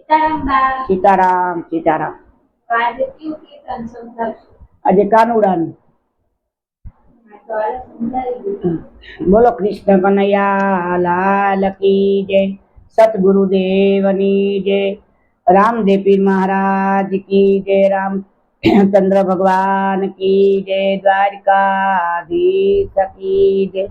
સીતારામ સીતારામ। આજે કાનુડાનું बोलो कृष्ण कन्हैया लाल की जय, सतगुरुदेवनी जय, रामदेव पीर महाराज की जय, रामचंद्र भगवान की जय, द्वारिकाधीश की जय।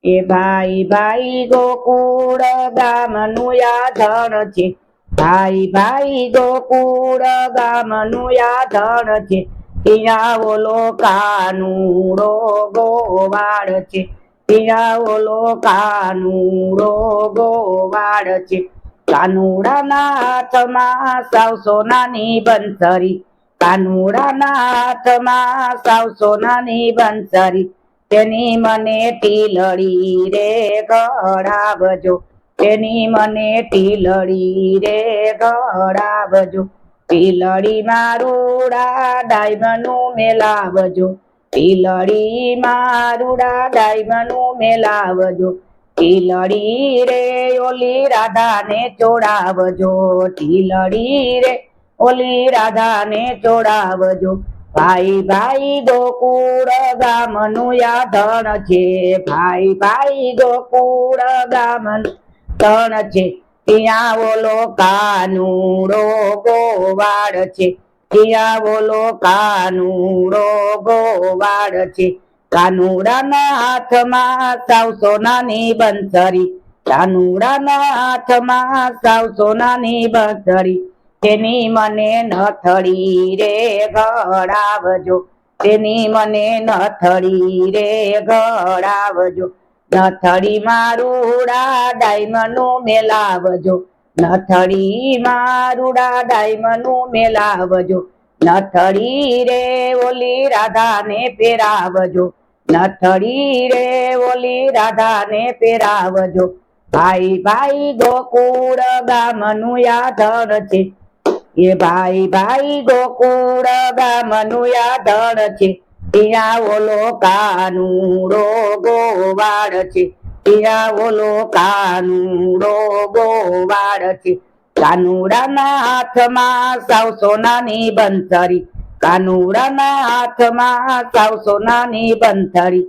ए भाई भाई गोकुळ गामनु याधण छे, भाई भाई गोकुळ गामनु याधण छे, ત્યાં ઓલો કાનુડો ગોવાળ છે, ત્યાં ઓલો કાનુડો ગોવાળ છે। કાનુડાના હાથમાં સાવ સોનાની બંસરી, કાનુડાના હાથમાં સાવ સોનાની બંસરી, તેની મને ટીલડી રે ગળાવજો, તેની મને ટીલડી રે ગળાવજો। ટીલડી મારુડા ડાયમનું મેલાવજો, ટીલડી મારુડા ડાયમનું મેલાવજો। ટીલડી રે ઓલી રાધાને ચોડાવજો, ટીલડી રે ઓલી રાધાને ચોડાવજો। ભાઈ ભાઈ ગોકુળ ગામનું યાધણ છે, ભાઈ ભાઈ ગોકુળ ગામનું ધણ છે, ત્યાં ઓલો કાનુડો ગોવાળ છે, ત્યાં ઓલો કાનુડો ગોવાળ છે। કાનુડાના હાથમાં સાવ સોનાની બંસરી, કાનુડાના હાથમાં સાવ સોનાની બંસરી, તેની મને નથડી રે ગળાવજો, તેની મને નથડી રે ગળાવજો। નથડી મારુડા ડાયમનું મેલાવજો, નથડી મારુડા ડાયમનું મેલાવજો। નથડી રે ઓલી રાધાને પહેરાવજો, નથડી રે ઓલી રાધાને પહેરાવજો। ભાઈ ભાઈ ગોકુળ ગામનું યાધણ છે, એ ભાઈ ભાઈ ગોકુળ ગામનું યાધણ છે, ત્યાં ઓલો કાનુડો ગોવાળ છે, ત્યાં ઓલો કાનુડો ગોવાળ છે। કાનુડાના હાથમાં સાવ સોનાની બંસરી, કાનુડાના હાથમાં સાવ સોનાની બંસરી,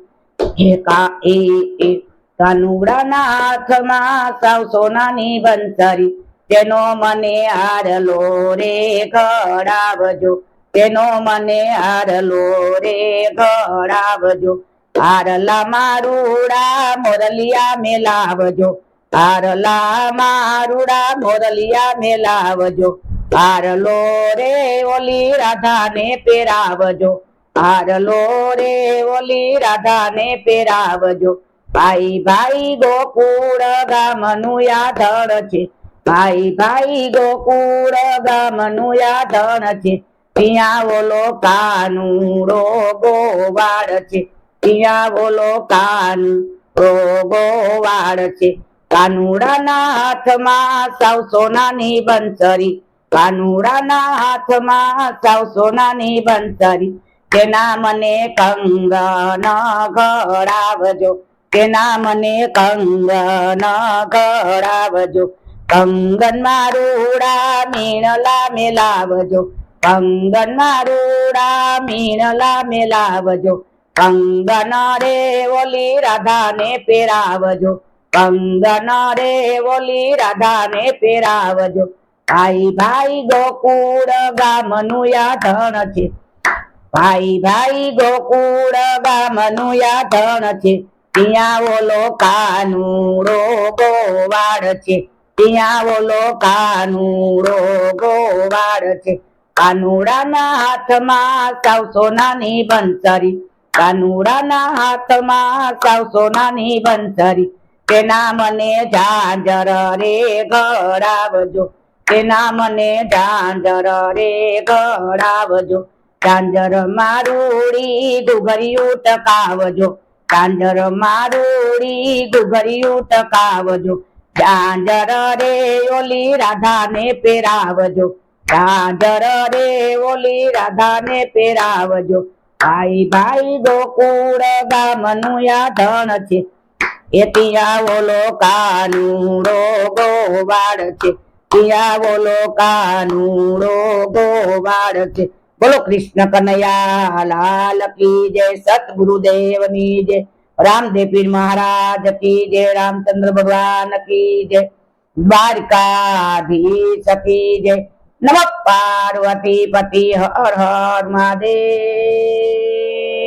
કાનુડાના હાથમાં સાવ સોનાની બંસરી, તેનો મને હારલો રે ગળાવજો, તેનો મને હારલો રે ગળાવજો। હારલા મારુડા મોરલિયા મેલાવજો, હારલા મારુડા મોરલિયા મેલાવજો। હારલો રે ઓલી રાધાને પહેરાવજો, હારલો રે ઓલી રાધાને પહેરાવજો। ભાઈ ભાઈ ગોકુળ ગામનું યાધણ છે, ભાઈ ભાઈ ગોકુળ ગામનું યાધણ છે, ત્યાં ઓલો કાનુડો ગોવાળ છે, ત્યાં ઓલો કાનુડો ગોવાળ છે। કાનુડાના હાથમાં સાવ સોનાની બંસરી, કાનુડાના હાથમાં સાવ સોનાની બંસરી, તેના મને કંગન ગળાવજો, તેના મને કંગન ગળાવજો। કંગન મારુડા મીણલા મેલાવજો, કંગન મારુડા મીણલા મેલાવજો। કંગન રે ઓલી રાધાને પહેરાવજો, કંગન રે ઓલી રાધાને પહેરાવજો। ભાઈ ભાઈ ગોકુળ ગામનું યાધણ છે, ભાઈ ભાઈ ગોકુળ ગામનું યાધણ છે, ત્યાં ઓલો કાનુડો ગોવાળ છે, ત્યાં ઓલો કાનુડો ગોવાળ છે। કાનુડાના હાથમાં સાવ સોનાની બંસરી, કાનુડાના હાથમાં સાવ સોનાની બંસરી, તેના મને ઝાંઝર રે ગળાવજો, તેના મને ઝાંઝર રે ગળાવજો। ઝાંઝર મારુડી ઘુઘરિયું ટકાવજો, ઝાંઝર મારુડી ઘુઘરિયું ટકાવજો। ઝાંઝર રે ઓલી રાધાને પહેરાવજો, ઝાંઝર રે ઓલી રાધાને પહેરાવજો। ભાઈ ભાઈ ગોકુળ ગામનું યાધણ છે, એ ત્યાં ઓલો કાનુડો ગોવાળ છે, પિયા બોલો કાનુડો ગોવાળ છે. બોલો કૃષ્ણ કનૈયા લાલ કી જય, સતગુરુદેવની જય, રામદેવ પીર મહારાજ કી જય, રામચંદ્ર ભગવાન કી જય, દ્વારકાધીશ કી જય. નમઃ પાર્વતી પતિ હર હર મહાદેવ.